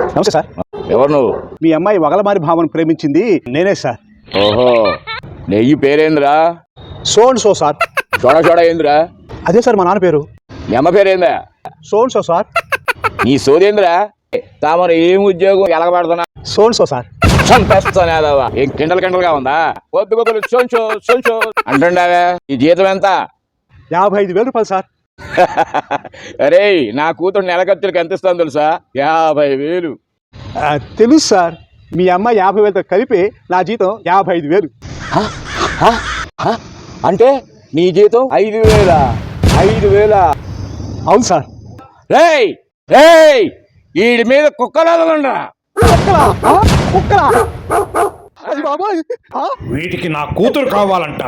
నమస్తే సార్. ఎవరు నువ్వు? మీ అమ్మాయి వగలమారి భావన ప్రేమించింది నేనే సార్. ఓహో, నెయ్యి పేరేంద్రా? So sir. చూడ చూడ ఏంద్రా? అదే సార్ మా నాన్న పేరు. మీ అమ్మ పేరేందా? So sir. నీ సోదేంద్రా? తామరు ఏం ఉద్యోగం ఎలగబడుతున్నా? So sir. చంపేస్తానేదవా? ఏం కిండలుగా ఉందా? పొద్దు పొద్దులు సోంచో అంటుండావే. ఈ జీతం ఎంత? 55,000 రూపాయలు సార్. అరే, నా కూతురు నెలకత్తులకి ఎంత ఇస్తాను తెలుసా? 50,000. తెలుసు సార్. మీ అమ్మాయి 50,000తో కలిపి నా జీతం 55,000. అంటే నీ జీతం 5,000? 5,000? అవును సార్. రేయ్ రేయ్, వీడి మీద కుక్కలాగా కుక్కలా? అది బాబాయ్. వీటికి నా కూతురు కావాలంట.